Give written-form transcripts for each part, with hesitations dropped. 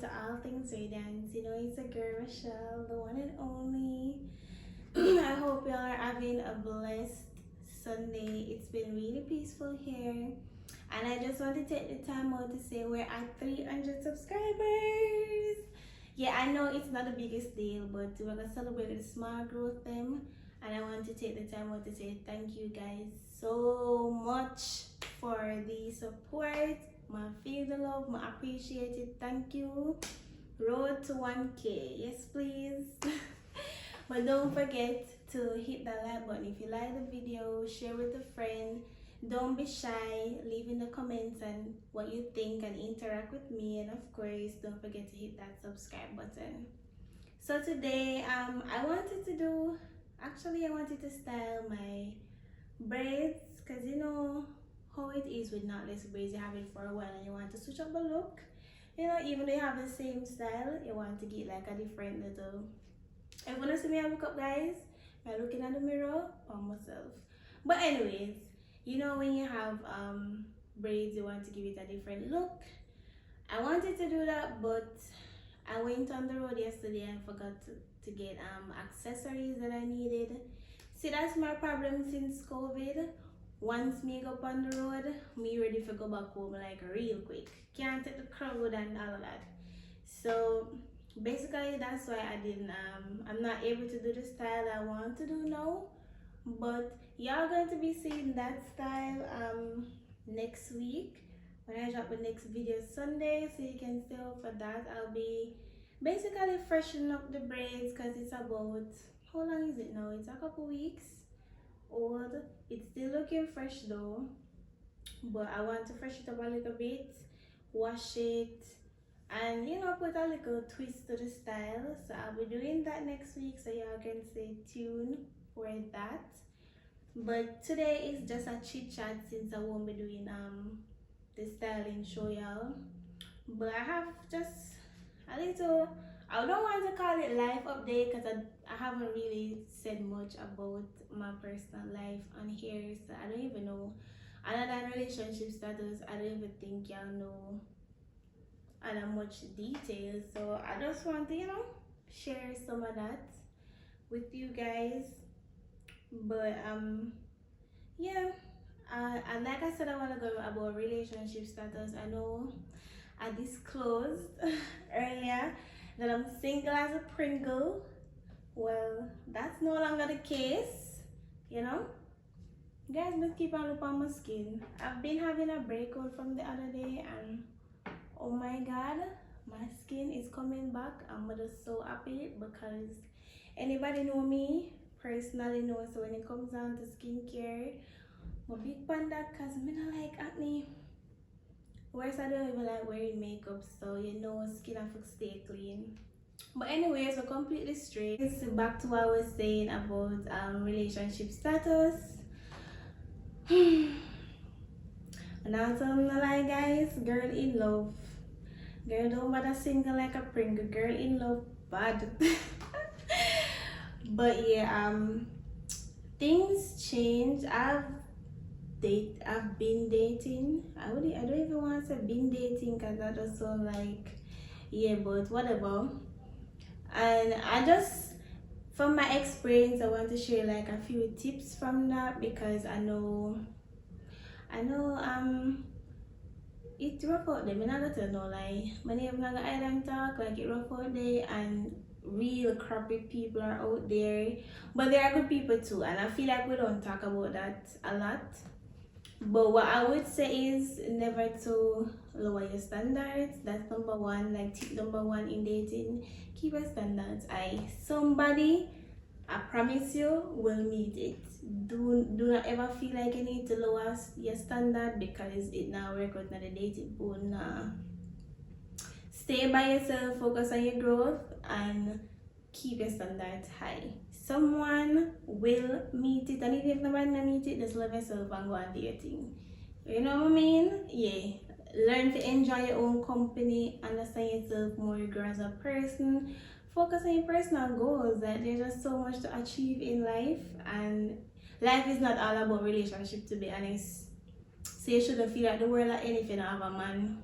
to All Things Radiance. You know, it's a girl, Michelle, the one and only. I hope y'all are having a blessed Sunday. It's been really peaceful here. And I just want to take the time out to say we're at 300 subscribers. Yeah, I know it's not the biggest deal, but we're going to celebrate the small growth them. And I want to take the time out to say thank you guys so much for the support. I feel the love, I appreciate it. Thank you. Road to 1K, yes please. But don't forget to hit that like button if you like the video, share with a friend. Don't be shy, leave in the comments and what you think and interact with me, and of course don't forget to hit that subscribe button. So today I wanted to style my braids, because you know how it is with knotless braids. You have it for a while and you want to switch up the look, you know, even though you have the same style, you want to get like a different little. If you want to see me look up, guys, I'm looking at the mirror on myself. But anyways, you know, when you have braids, you want to give it a different look. I wanted to do that, but I went on the road yesterday and forgot to get accessories that I needed. See, that's my problem since COVID. Once me go up on the road, me ready to go back home like real quick. Can't take the crowd and all of that. So basically that's why I'm not able to do the style I want to do now. But y'all going to be seeing that style next week when I drop the next video Sunday, so you can stay up for that. I'll be basically freshening up the braids because it's about, how long is it now? It's a couple weeks old. It's still looking fresh though, but I want to freshen it up a little bit, wash it, and you know, put a little twist to the style. So I'll be doing that next week, so y'all can stay tuned for that. But today is just a chit chat since I won't be doing the styling show, y'all. But I have just a little, I don't want to call it life update because I haven't really said much about my personal life on here, so I don't even know. Other than relationship status, I don't even think y'all know other much details. So I just want to, you know, share some of that with you guys. But yeah, and like I said a while ago about relationship status, I know I disclosed earlier that I'm single as a Pringle. Well, that's no longer the case, you know. Guys, just keep on looking on my skin. I've been having a breakout from the other day, and oh my god, my skin is coming back. I'm just so happy because anybody know me personally knows, so when it comes down to skincare, I'm a big fan that because I don't like acne. Whereas I don't even like wearing makeup, so you know, skin have to stay clean. But anyways, we're completely straight. Back to what I was saying about relationship status. And I'll tell you a lie, guys, girl in love. Girl don't bother single like a Pringle. Girl in love bad. But yeah, things change. I've been dating. I don't even want to say been dating because that does sound like, yeah, but whatever. And I just, from my experience, I want to share like a few tips from that, because I know it rough out there. I'm not gonna tell no lie. My name not gonna island talk, like it rough out there, and real crappy people are out there, but there are good people too, and I feel like we don't talk about that a lot. But what I would say is never to lower your standards. That's number one. Like tip number one in dating, keep your standards high. Somebody, I promise you, will meet it. Do not ever feel like you need to lower your standard because it now work out in the dating pool. Nah. Stay by yourself, focus on your growth, and keep your standards high. Someone will meet it, and if you've never meet it, just love yourself and go and do your thing. You know what I mean? Yeah. Learn to enjoy your own company, understand yourself more, grow as a person, focus on your personal goals. That there's just so much to achieve in life, and life is not all about relationship, to be honest. So you shouldn't feel like the world at end if you don't have a man.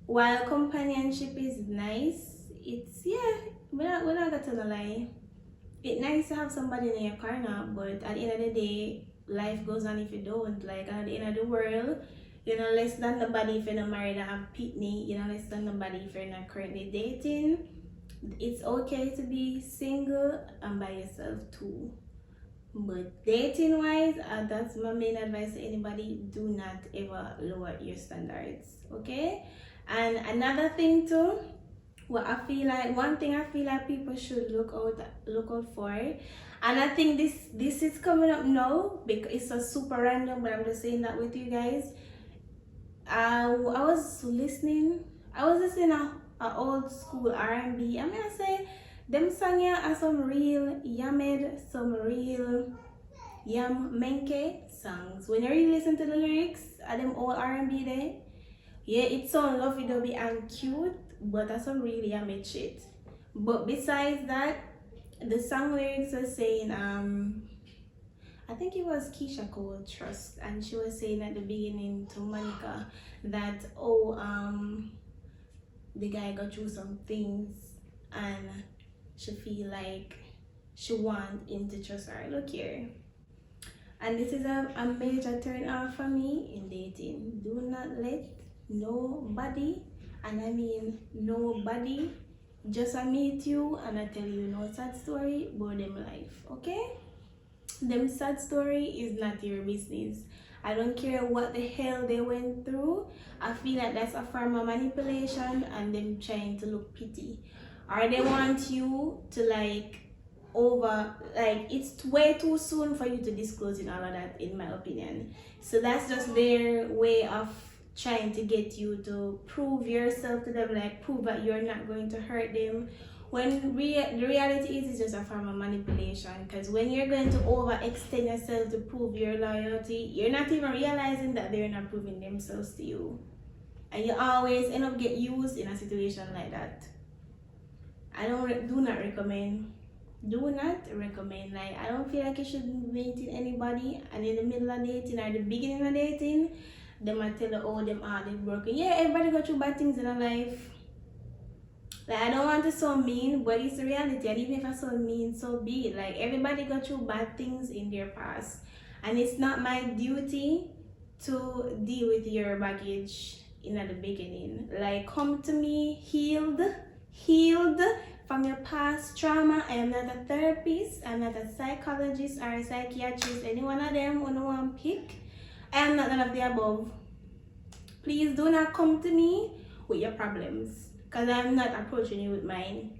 while companionship is nice, it's, yeah, we're not gonna tell a lie. It's nice to have somebody in your corner, but at the end of the day, life goes on if you don't. Like at the end of the world, you're not less than nobody if you're not married and have pitney. You're not less than nobody if you're not currently dating. It's okay to be single and by yourself too. But dating wise, that's my main advice to anybody. Do not ever lower your standards. Okay? And another thing too, what I feel like, one thing I feel like people should look out for, and I think this is coming up now because it's a super random, but I'm just saying that with you guys. I was listening a old school R&B. I mean, I say them song here are some real yamed, some real yam menke songs. When you really listen to the lyrics of them old R&B there, yeah, it sounds lovey dovey and cute, but that's some really yamed shit. But besides that, the song lyrics are saying I think it was Keisha Cole Trust, and she was saying at the beginning to Monica that the guy got through some things and she feel like she want him to trust her. Look here. And this is a major turn off for me in dating. Do not let nobody, and I mean nobody, just meet you and I tell you no sad story about them life, okay? Them sad story is not your business. I don't care what the hell they went through. I feel like that's a form of manipulation and them trying to look pity. Or they want you to it's way too soon for you to disclose in all of that, in my opinion. So that's just their way of trying to get you to prove yourself to them, like prove that you're not going to hurt them, when the reality is it's just a form of manipulation. Because when you're going to overextend yourself to prove your loyalty, you're not even realizing that they're not proving themselves to you, and you always end up get used in a situation like that. Do not recommend. Like, I don't feel like you should be dating anybody and in the middle of dating or the beginning of dating, them might tell you, oh, them are they broken. Yeah, everybody go through bad things in their life. Like, I don't want to sound mean, but it's the reality. And even if I sound mean, so be it. Like, everybody got through bad things in their past, and it's not my duty to deal with your baggage in the beginning. Like, come to me healed from your past trauma. I am not a therapist, I'm not a psychologist or a psychiatrist, any one of them who no one pick. I am not none of the above. Please do not come to me with your problems, because I'm not approaching you with mine.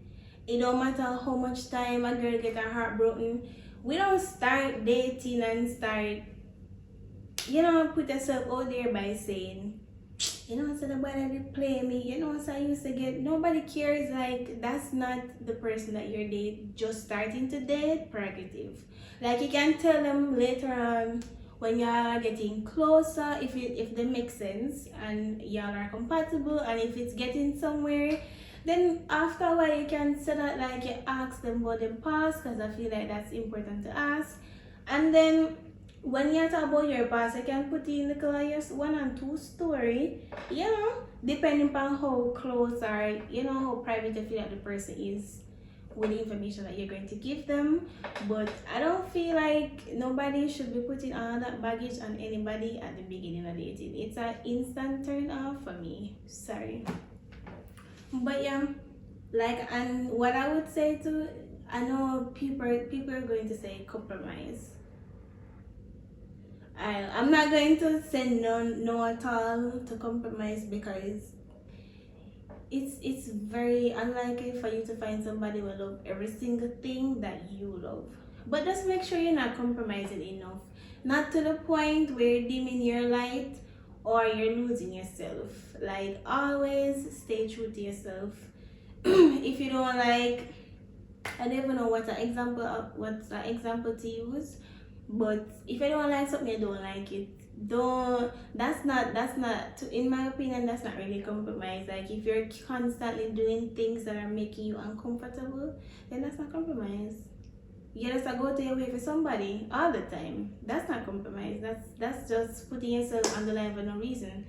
It don't matter how much time a girl get her heart broken. We don't start dating and start, put yourself out there by saying, so nobody did play me, so I used to get, nobody cares. Like, that's not the person that you're just starting to date prerogative. Like, you can tell them later on when y'all are getting closer, if they make sense and y'all are compatible, and if it's getting somewhere, then after a while you can say that, like, you ask them about them past, because I feel like that's important to ask. And then when you talk about your past, you can put in the your 1 and 2 story, depending upon how close or how private you feel like the person is with the information that you're going to give them. But I don't feel like nobody should be putting all that baggage on anybody at the beginning of dating. It's an instant turn off for me. Sorry. But yeah, like, and what I would say to, I know people are going to say compromise. I'm not going to say no at all to compromise, because it's very unlikely for you to find somebody who will love every single thing that you love. But just make sure you're not compromising enough. Not to the point where you're dimming your light or you're losing yourself. Like, always stay true to yourself. If you don't like, I don't even know what's an example to use. But if you don't like something, you don't like it. That's not in my opinion, that's not really compromise. Like, if you're constantly doing things that are making you uncomfortable, then that's not compromise. You just go to your way for somebody all the time. That's not compromise. That's just putting yourself on the line for no reason.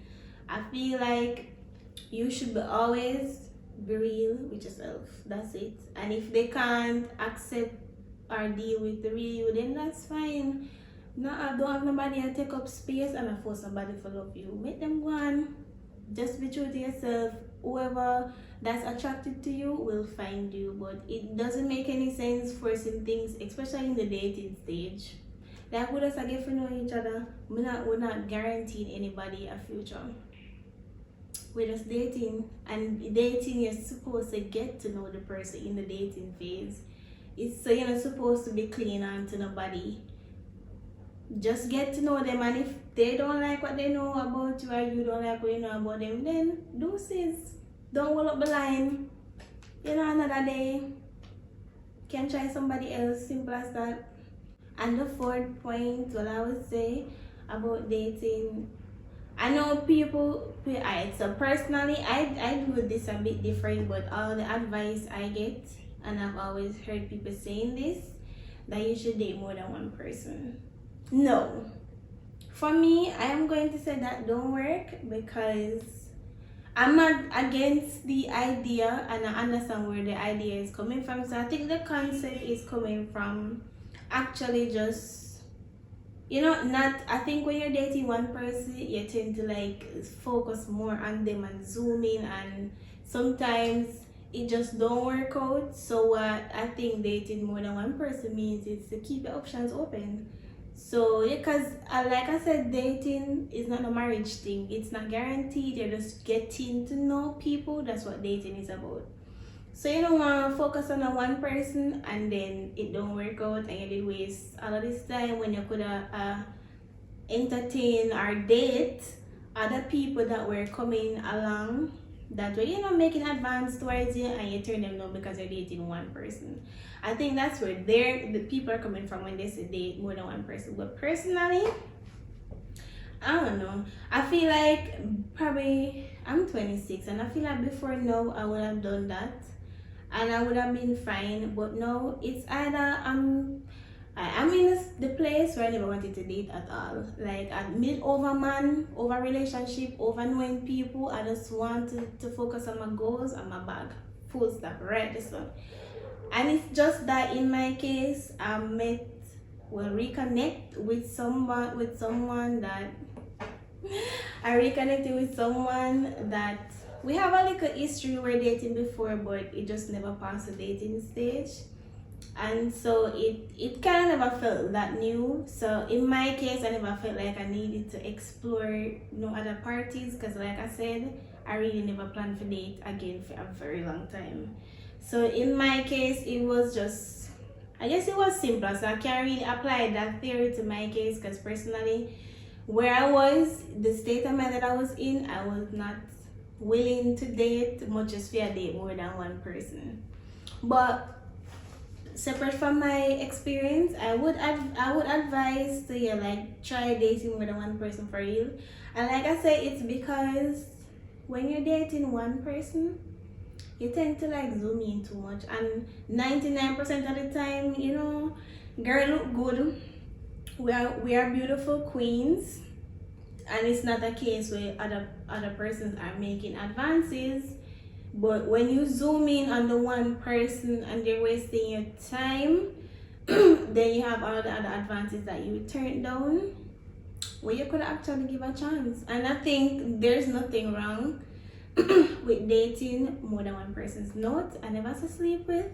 I feel like You should be always be real with yourself. That's it. And if they can't accept or deal with the real you, then that's fine. No, I don't have nobody to take up space and I force somebody to love you. Make them go on. Just be true to yourself. Whoever that's attracted to you will find you. But it doesn't make any sense forcing things, especially in the dating stage. Like we just get to know each other. We're not guaranteeing anybody a future. We're just dating, and dating you're supposed to get to know the person in the dating phase. It's so you're not supposed to be clinging on to nobody. Just get to know them, and if they don't like what they know about you or you don't like what you know about them, then deuces. Don't hold up the line. You know, another day. Can try somebody else, simple as that. And the fourth point, what I would say about dating, I know people, so personally, I do this a bit different, but all the advice I get, and I've always heard people saying this, that you should date more than one person. No. For me, I am going to say that don't work, because I'm not against the idea, and I understand where the idea is coming from. So I think the concept is coming from actually just, you know, not, I think when you're dating one person, you tend to like focus more on them and zoom in, and sometimes it just don't work out. So what I think dating more than one person means is to keep your options open. So because like I said, dating is not a marriage thing. It's not guaranteed. You're just getting to know people. That's what dating is about. So you don't want to focus on a one person and then it don't work out, and you did waste all of this time when you could have entertain or date other people that were coming along that were, you know, making advance towards you, and you turn them down because you're dating one person. I think that's where the people are coming from when they say date more than one person. But personally, I don't know. I feel like probably I'm 26, and I feel like before now I would have done that and I would have been fine. But now it's either I'm in the place where I never wanted to date at all. Like over man, over relationship, over knowing people. I just want to focus on my goals and my bag. Full stop, right this one. And it's just that in my case, I reconnect with someone that I reconnected with someone that we have a little history. We were dating before, but it just never passed the dating stage. And so it kind of never felt that new. So in my case, I never felt like I needed to explore no other parties, because like I said, I really never planned for date again for a very long time. So in my case, it was just, I guess it was simpler. So I can't really apply that theory to my case, because personally, where I was, the state of mind that I was in, I was not willing to date much as fear date more than one person. But separate from my experience, I would advise to try dating more than one person for real. And like I said, it's because when you're dating one person, you tend to zoom in too much, and 99% of the time, you know, girl look good, we are beautiful queens, and it's not a case where other persons are making advances. But when you zoom in on the one person and they're wasting your time, then you have all the other advances that you turn down when you could actually give a chance. And I think there's nothing wrong with dating more than one person's not. I never say sleep with.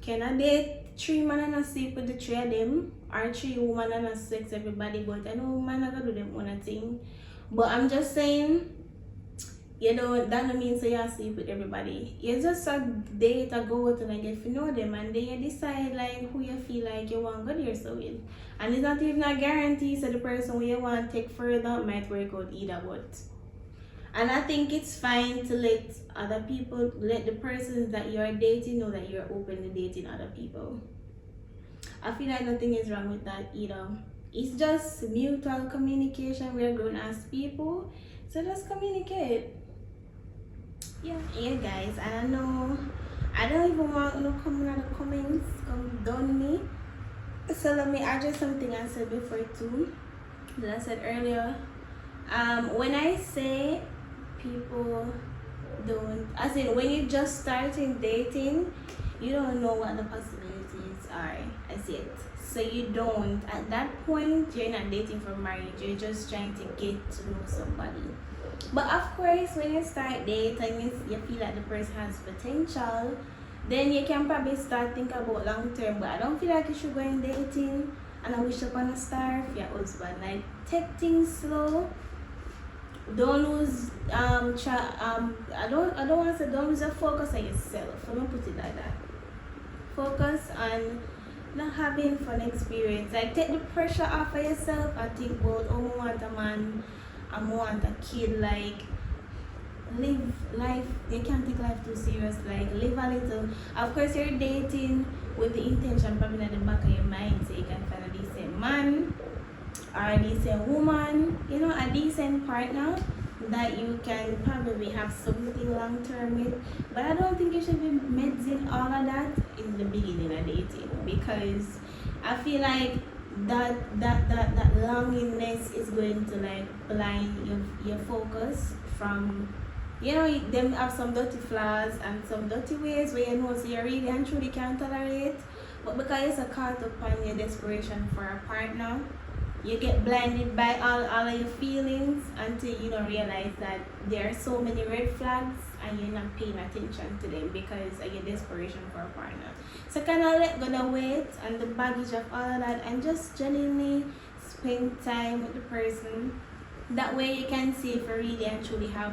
Can I date 3 men and I sleep with the 3 of them? Or 3 women and I sex everybody? But I know man are gonna do them one thing. But I'm just saying, you know, that don't mean so you sleep with everybody. You just a date, a go out and get to know them, and then you decide who you feel like you want to go there so with. And it's not even a guarantee so the person who you want to take further might work out either, but. And I think it's fine to let other people, let the persons that you are dating know that you're open to dating other people. I feel like nothing is wrong with that either. It's just mutual communication. We're grown as people, so just communicate. Yeah guys, I know I don't even want no comment on the comments come down me. So let me address something I said before too, that I said earlier. When I say people don't, as in when you're just starting dating, you don't know what the possibilities are as yet. So you don't, at that point, you're not dating for marriage, you're just trying to get to know somebody. But of course, when you start dating, you feel like the person has potential, then you can probably start thinking about long term. But I don't feel like you should go in dating and I wish upon a star for your husband. Like, take things slow. Don't lose I don't want to say don't lose your focus on yourself. I'm gonna put it like that. Focus on not having fun experience. Like, take the pressure off of yourself and think about, oh, I want a man, I want a kid. Like, live life. You can't take life too serious. Like, live a little. Of course, you're dating with the intention probably at the back of your mind, so you can find a decent man or a decent woman, you know, a decent partner that you can probably have something long term with. But I don't think you should be mixing all of that in the beginning of dating, because I feel like that longingness is going to like blind your focus from, you know, them have some dirty flaws and some dirty ways where you know so you really and truly can't tolerate. But because it's a caught up on your desperation for a partner, you get blinded by all of your feelings until you don't realize that there are so many red flags and you're not paying attention to them because of your desperation for a partner. So kind of let go the weight and the baggage of all of that and just genuinely spend time with the person. That way you can see if you really and truly have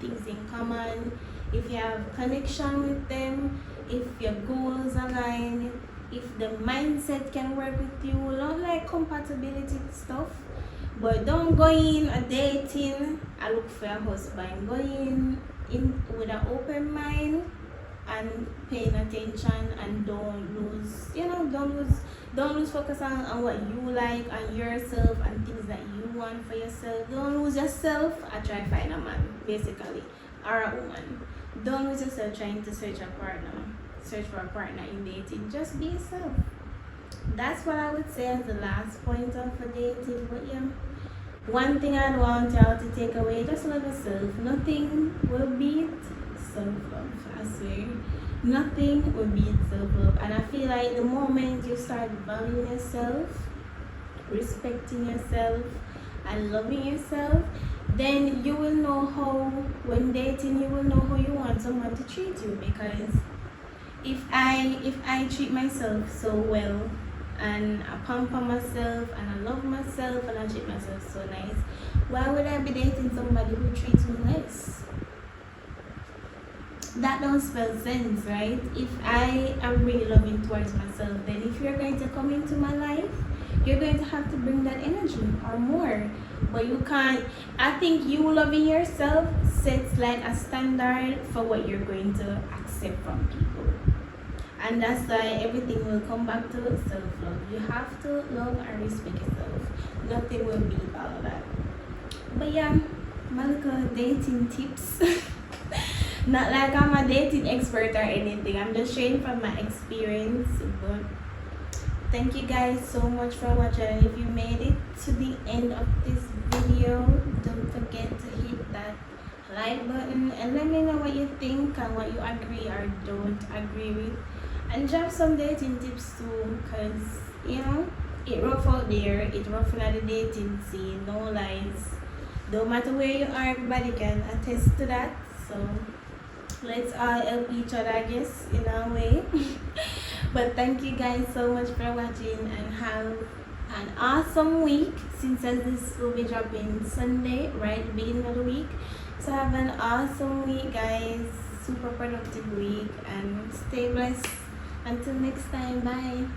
things in common, if you have connection with them, if your goals align, if the mindset can work with you. Not like compatibility stuff, but don't go in a dating and look for a husband. Go in with an open mind and paying attention, and don't lose focus on what you like and yourself and things that you want for yourself. Don't lose yourself and try to find a man, basically, or a woman. Don't lose yourself trying to search for a partner in dating. Just be yourself. That's what I would say as the last point of for dating. But yeah, one thing I'd want y'all to take away: just love yourself. Nothing will beat self-love. I swear, nothing will beat self-love. And I feel like the moment you start valuing yourself, respecting yourself, and loving yourself, then you will know how, when dating, you will know how you want someone to treat you. Because if I treat myself so well and I pamper myself and I love myself and I treat myself so nice, why would I be dating somebody who treats me less? That don't spell sense, right? If I am really loving towards myself, then if you're going to come into my life, you're going to have to bring that energy or more. But you can't. I think you loving yourself sets like a standard for what you're going to accept from people. And that's why everything will come back to self-love. You have to love and respect yourself. Nothing will beat all of that. But yeah, my little dating tips. Not like I'm a dating expert or anything. I'm just sharing from my experience. But thank you guys so much for watching. And if you made it to the end of this video, don't forget to hit that like button and let me know what you think and what you agree or don't agree with. And drop some dating tips too, because you know it rough out there, it rough in the dating scene, no lies. No matter where you are, everybody can attest to that. So let's all help each other, I guess, in a way. But thank you guys so much for watching and have an awesome week, since as this will be dropping Sunday, right at the beginning of the week. So have an awesome week, guys. Super productive week, and stay blessed. Until next time, bye.